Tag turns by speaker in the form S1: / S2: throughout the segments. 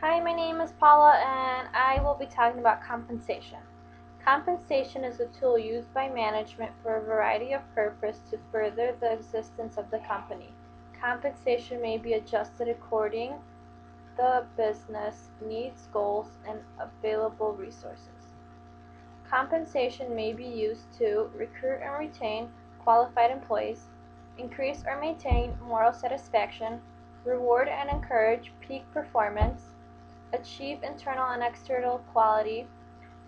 S1: Hi, my name is Paula and I will be talking about compensation. Compensation is a tool used by management for a variety of purposes to further the existence of the company. Compensation may be adjusted according the business needs, goals, and available resources. Compensation may be used to recruit and retain qualified employees, increase or maintain moral satisfaction, reward and encourage peak performance, achieve internal and external quality,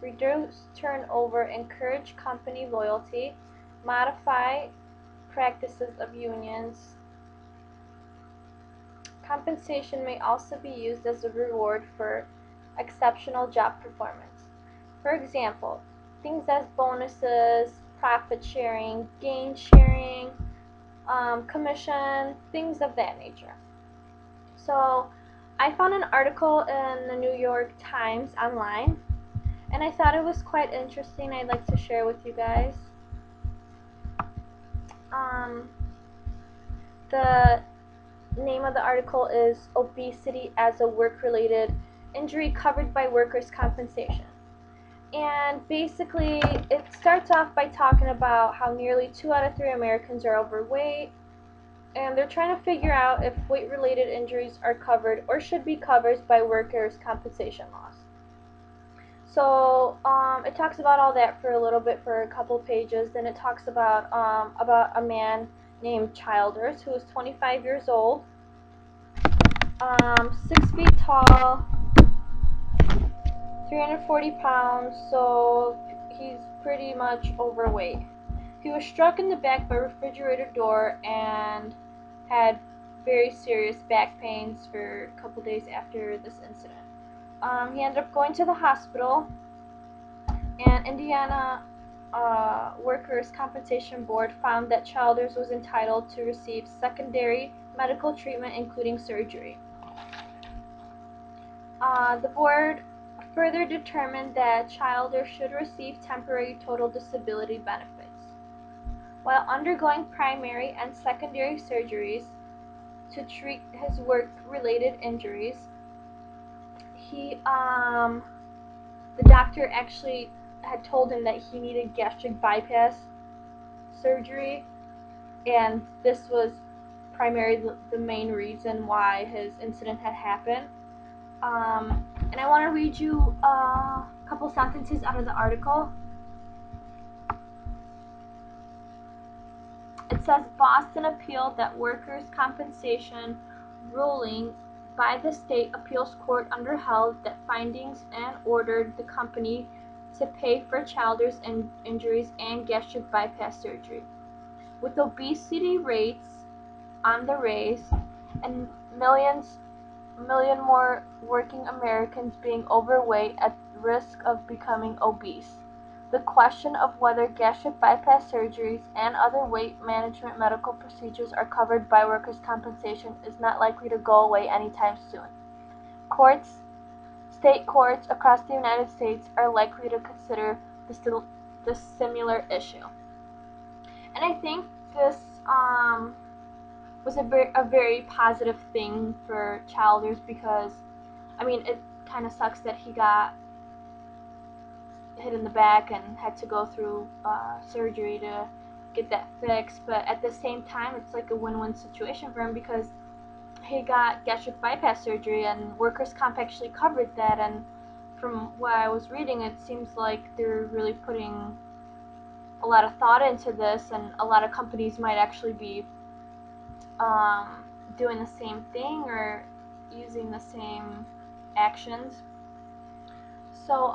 S1: reduce turnover, encourage company loyalty, modify practices of unions. Compensation may also be used as a reward for exceptional job performance. For example, things as bonuses, profit sharing, gain sharing, commission, things of that nature. So I found an article in the New York Times online, and I thought it was quite interesting. I'd like to share with you guys. The name of the article is Obesity as a Work-Related Injury Covered by Workers' Compensation. And basically, it starts off by talking about how nearly 2 out of 3 Americans are overweight, and they're trying to figure out if weight-related injuries are covered or should be covered by workers' compensation laws. So it talks about all that for a little bit, for a couple pages. Then it talks about a man named Childers, who is 25 years old, 6 feet tall, 340 pounds, so he's pretty much overweight. He was struck in the back by a refrigerator door and had very serious back pains for a couple days after this incident. He ended up going to the hospital, and Indiana Workers' Compensation Board found that Childers was entitled to receive secondary medical treatment, including surgery. The board further determined that Childers should receive temporary total disability benefits. While undergoing primary and secondary surgeries to treat his work-related injuries, the doctor actually had told him that he needed gastric bypass surgery, and this was primarily the main reason why his incident had happened. And I want to read you a couple sentences out of the article. It says, Boston appealed that workers' compensation ruling by the state appeals court underheld that findings and ordered the company to pay for Childers' injuries and gastric bypass surgery. With obesity rates on the rise and million more working Americans being overweight at risk of becoming obese, the question of whether gastric bypass surgeries and other weight management medical procedures are covered by workers' compensation is not likely to go away anytime soon. State courts across the United States are likely to consider this similar issue. And I think this was a very positive thing for Childers, because, I mean, it kind of sucks that he got hit in the back and had to go through surgery to get that fixed, but at the same time it's like a win-win situation for him, because he got gastric bypass surgery and workers' comp actually covered that, and from what I was reading, it seems like they're really putting a lot of thought into this, and a lot of companies might actually be doing the same thing or using the same actions. So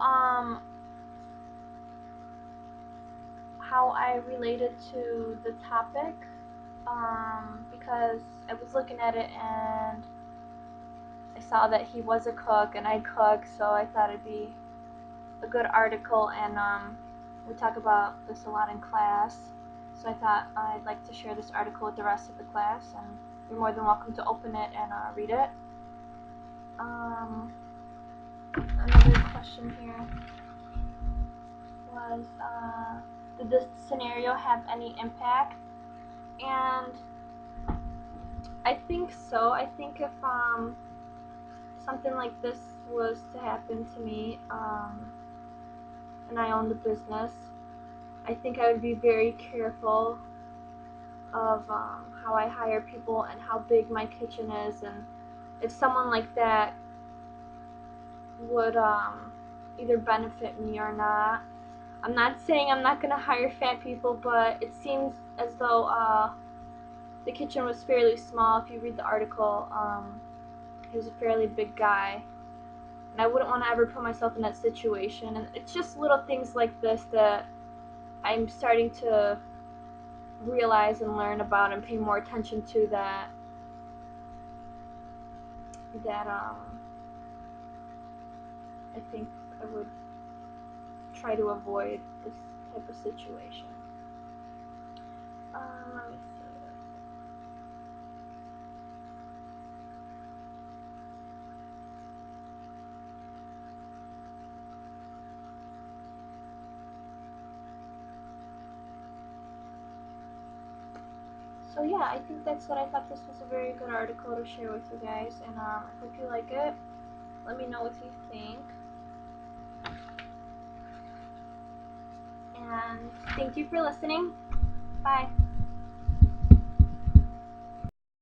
S1: how I related to the topic, because I was looking at it and I saw that he was a cook and I cook, so I thought it'd be a good article, and we talk about this a lot in class, so I thought I'd like to share this article with the rest of the class, and you're more than welcome to open it and read it. Another question here was, did this scenario have any impact? And I think so. I think if something like this was to happen to me, and I owned a business, I think I would be very careful of how I hire people and how big my kitchen is, and if someone like that would either benefit me or not. I'm not saying I'm not going to hire fat people, but it seems as though the kitchen was fairly small. If you read the article, he was a fairly big guy, and I wouldn't want to ever put myself in that situation. And it's just little things like this that I'm starting to realize and learn about and pay more attention to, that I think I would try to avoid this type of situation. Let me see. So yeah, I think that's what I thought. This was a very good article to share with you guys, and I hope you like it. Let me know what you think. And thank you for listening. Bye.